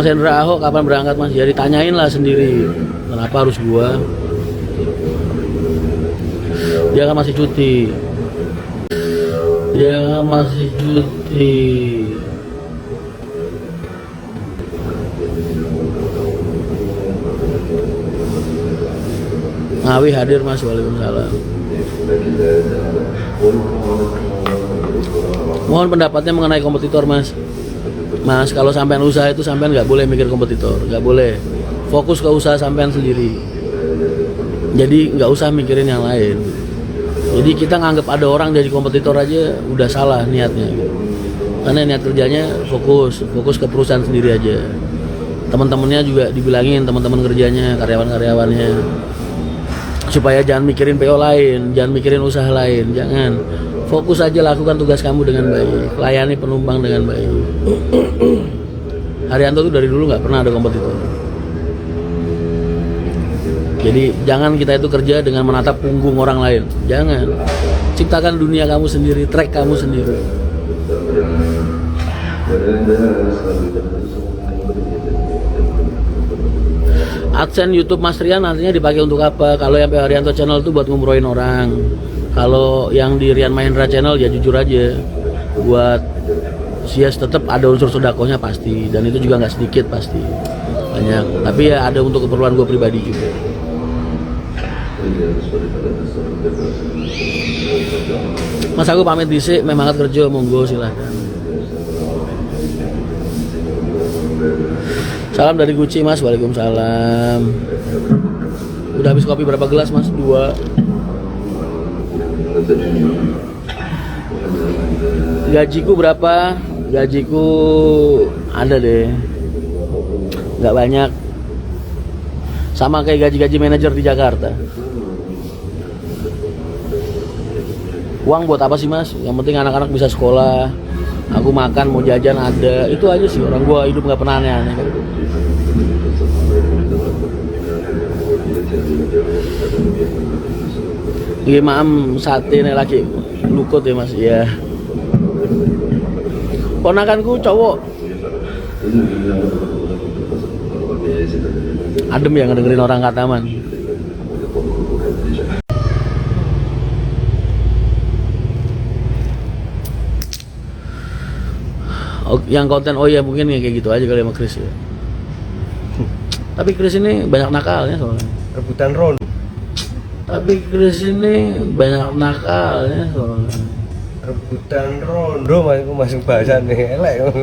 Mas Hendra Ahok kapan berangkat Mas? Ya ditanyain lah sendiri. Kenapa harus gua? Dia kan masih cuti. Ngawi hadir Mas, waalaikumsalam. Mohon pendapatnya mengenai kompetitor Mas. Mas, kalau sampean usaha itu sampean nggak boleh mikir kompetitor, nggak boleh. Fokus ke usaha sampean sendiri. Jadi nggak usah mikirin yang lain. Jadi kita nganggap ada orang jadi kompetitor aja udah salah niatnya. Karena niat kerjanya fokus ke perusahaan sendiri aja. Teman-temannya juga dibilangin, teman-teman kerjanya, karyawan-karyawannya, supaya jangan mikirin PO lain, jangan mikirin usaha lain, jangan. Fokus aja lakukan tugas kamu dengan baik, layani penumpang dengan baik. Haryanto tuh dari dulu nggak pernah ada kompetitor. Jadi jangan kita itu kerja dengan menatap punggung orang lain, jangan. Ciptakan dunia kamu sendiri, track kamu sendiri. AdSense YouTube Mas Rian nantinya dipakai untuk apa? Kalau yang Haryanto channel itu buat ngumrohin orang. Kalau yang di Rian Mahendra channel ya jujur aja, buat sias tetap ada unsur sodakohnya pasti, dan itu juga nggak sedikit pasti, banyak. Tapi ya ada untuk keperluan gue pribadi juga. Mas aku pamit dhisik, memangat kerja, monggo silahkan. Salam dari Guci Mas, waalaikumsalam. Udah habis kopi berapa gelas Mas? 2. Gajiku berapa? Gajiku ada deh, nggak banyak. Sama kayak gaji-gaji manajer di Jakarta. Uang buat apa sih Mas? Yang penting anak-anak bisa sekolah, aku makan, mau jajan ada, itu aja sih. Orang gua hidup nggak pernah aneh-aneh kan. Iya maam sate nih lagi lukut ya Mas, ya. Ponakanku cowok adem ya ngedengerin orang kataman. Yang konten ya mungkin kayak gitu aja kali sama Chris ya. Tapi Chris ini banyak nakalnya soalnya. Rebutan ron. Tapi Chris ini banyak nakalnya soalnya. Rebutan rondo masing bahasa nih elek.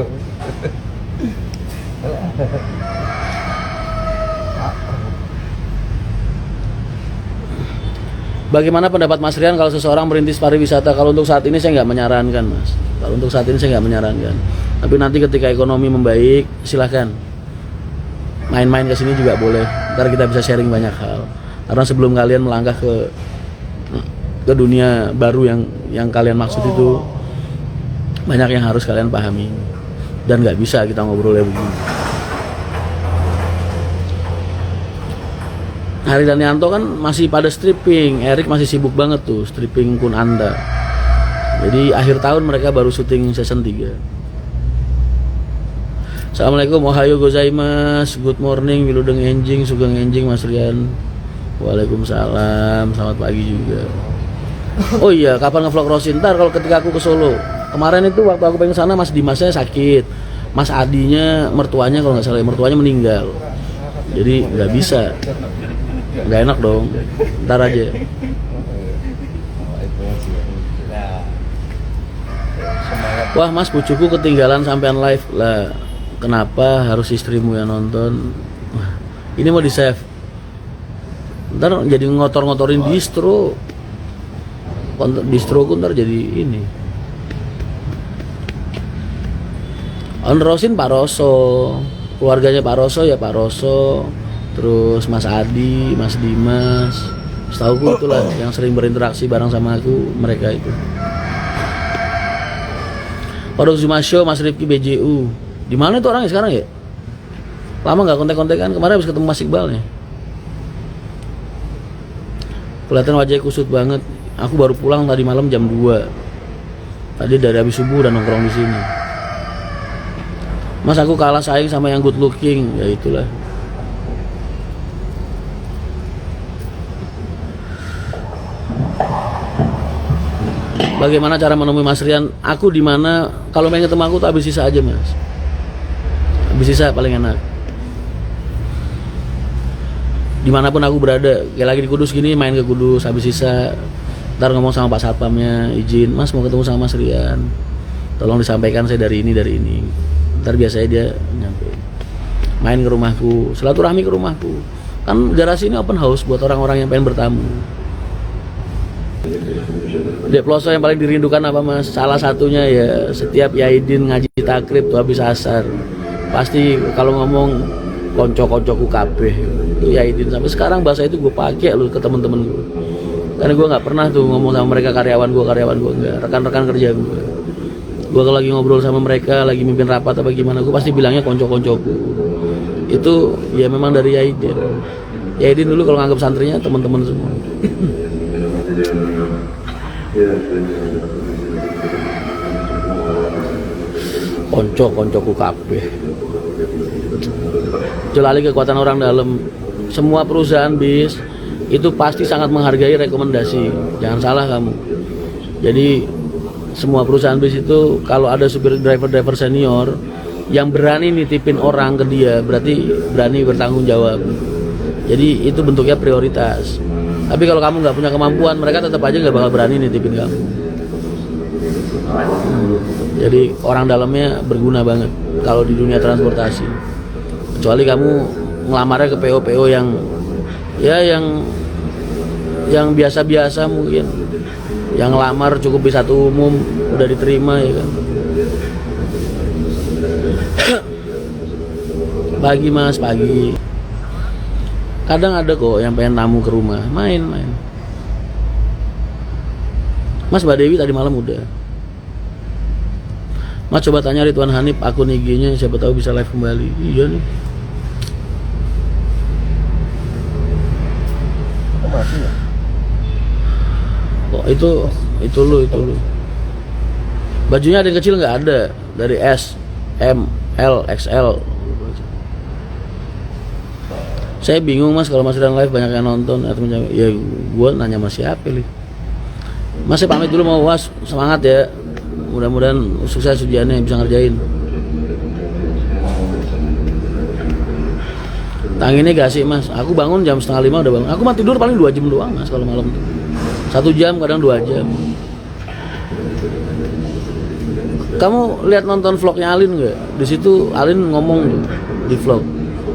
Bagaimana pendapat Mas Rian kalau seseorang merintis pariwisata? Kalau untuk saat ini saya nggak menyarankan Mas. Kalau untuk saat ini saya nggak menyarankan. Tapi nanti ketika ekonomi membaik, silahkan main-main ke sini juga boleh. Ntar kita bisa sharing banyak hal. Karena sebelum kalian melangkah ke dunia baru yang kalian maksud itu, banyak yang harus kalian pahami. Dan nggak bisa kita ngobrolnya begini. Hari dan Yanto kan masih pada stripping, Erik masih sibuk banget tuh stripping Kun Anda. Jadi akhir tahun mereka baru syuting season 3. Assalamualaikum, ohayo gozaimasu, good morning, wiludeng enjing, sugeng enjing Mas Rian. Waalaikumsalam, selamat pagi juga. Oh iya, kapan ngevlog Rosin? Ntar kalau ketika aku ke Solo. Kemarin itu waktu aku pengen sana Mas Dimasnya sakit, Mas Adinya mertuanya kalau nggak salah mertuanya meninggal. Jadi nggak bisa. Nggak enak dong, ntar aja. Wah Mas, pucuku ketinggalan sampean live lah. Kenapa harus istrimu yang nonton? Wah, ini mau di save. Ntar jadi ngotor-ngotorin distro. Distroku ntar jadi ini. On Rosin Pak Roso, keluarganya Pak Roso ya Pak Roso. Terus Mas Adi, Mas Dimas, setauku itulah yang sering berinteraksi bareng sama aku, mereka itu. Pada Zuma Show, Mas Rifki BJU. Di mana itu orangnya sekarang ya? Lama nggak kontek-kontekan, kemarin habis ketemu Mas Iqbalnya. Kelihatan wajahnya kusut banget. Aku baru pulang tadi malam jam 2. Tadi dari habis subuh dan nongkrong di sini. Mas aku kalah saing sama yang good looking, ya itulah. Bagaimana cara menemui Mas Rian? Aku di mana? Kalau pengen ketemu aku tuh habis sisa aja Mas. Habis sisa paling enak. Dimanapun aku berada, kayak lagi di Kudus gini, main ke Kudus habis sisa. Ntar ngomong sama Pak Satpamnya, izin Mas mau ketemu sama Mas Rian, tolong disampaikan saya dari ini. Ntar biasanya dia nyampe. Main ke rumahku, silaturahmi ke rumahku. Kan garasi ini open house buat orang-orang yang pengen bertamu. Dek Ploso yang paling dirindukan apa Mas? Salah satunya ya setiap Yaidin ngaji takrib tuh habis asar, pasti kalau ngomong konco-koncoku kabeh itu Yaidin. Sampai sekarang bahasa itu gue pakai lu ke temen-temen gue, karena gue nggak pernah tuh ngomong sama mereka karyawan gue enggak, rekan-rekan kerja gue. Gue kalau lagi ngobrol sama mereka, lagi mimpin rapat apa gimana, gue pasti bilangnya konco-koncoku. Itu ya memang dari Yaidin. Yaidin dulu kalau nganggap santrinya teman-teman semua. Konco-koncoku kabeh. Kecuali kekuatan orang dalam. Semua perusahaan bis itu pasti sangat menghargai rekomendasi. Jangan salah kamu. Jadi semua perusahaan bis itu kalau ada supir driver senior yang berani nitipin orang ke dia, berarti berani bertanggung jawab. Jadi itu bentuknya prioritas. Tapi kalau kamu nggak punya kemampuan, mereka tetap aja nggak bakal berani nitipin kamu. Jadi orang dalamnya berguna banget kalau di dunia transportasi. Kecuali kamu ngelamarnya ke PO yang ya yang biasa-biasa mungkin. Yang ngelamar cukup di satu umum udah diterima ya kan. Pagi Mas, pagi. Kadang ada kok yang pengen tamu ke rumah, main. Mas, Mbak Dewi tadi malam udah. Mas coba tanya Ridwan Hanif akun IG-nya, siapa tahu bisa live kembali. Iya nih. Masih ya? Kok itu lu. Bajunya ada yang kecil nggak ada, dari S, M, L, XL. Saya bingung Mas kalau Mas Rian live banyak yang nonton atau ya gue nanya sama siapa nih. Mas saya pamit dulu mau UAS, semangat ya. Mudah-mudahan sukses ujiannya bisa ngerjain. Tanginnya gak sih Mas? Aku bangun jam 4:30 udah bangun. Aku mah tidur paling 2 jam doang Mas kalau malam tuh. 1 jam kadang 2 jam. Kamu lihat nonton vlognya Alin nggak? Di situ Alin ngomong tuh di vlog.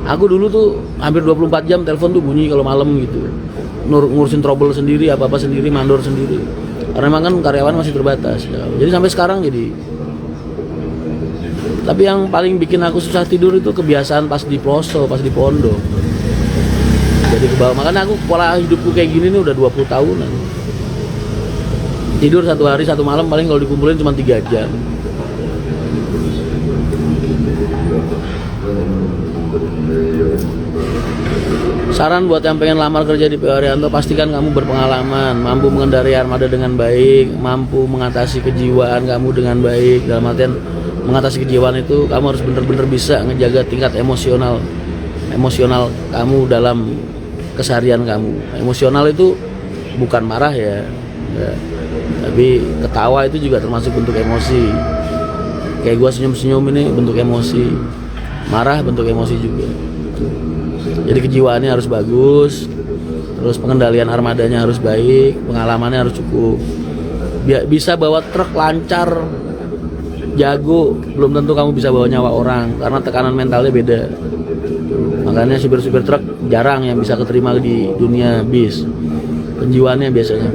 Aku dulu tuh hampir 24 jam telepon tuh bunyi kalau malam gitu. Ngurusin trouble sendiri, apa-apa sendiri, mandor sendiri. Karena memang kan karyawan masih terbatas. Ya. Jadi sampai sekarang jadi. Tapi yang paling bikin aku susah tidur itu kebiasaan pas di Ploso, pas di pondok. Jadi ke bawah. Makanya aku pola hidupku kayak gini nih udah 20 tahunan. Tidur 1 hari 1 malam paling kalau dikumpulin cuma 3 jam. Saran buat yang pengen lamar kerja di PO Haryanto, pastikan kamu berpengalaman, mampu mengendarai armada dengan baik, mampu mengatasi kejiwaan kamu dengan baik. Dalam artian mengatasi kejiwaan itu kamu harus benar-benar bisa ngejaga tingkat emosional kamu dalam keseharian kamu. Emosional itu bukan marah ya, tapi ketawa itu juga termasuk bentuk emosi. Kayak gua senyum-senyum ini bentuk emosi, marah bentuk emosi juga. Jadi kejiwaannya harus bagus, terus pengendalian armadanya harus baik, pengalamannya harus cukup. Bisa bawa truk lancar, jago, belum tentu kamu bisa bawa nyawa orang karena tekanan mentalnya beda. Makanya supir-supir truk jarang yang bisa keterima di dunia bis. Penjiwaannya biasanya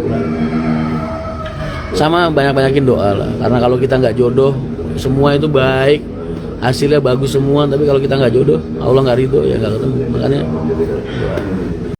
sama, banyak-banyakin doa lah. Karena kalau kita nggak jodoh, semua itu baik, hasilnya bagus semua, tapi kalau kita nggak jodoh, Allah nggak ridho ya nggak ketemu. Makanya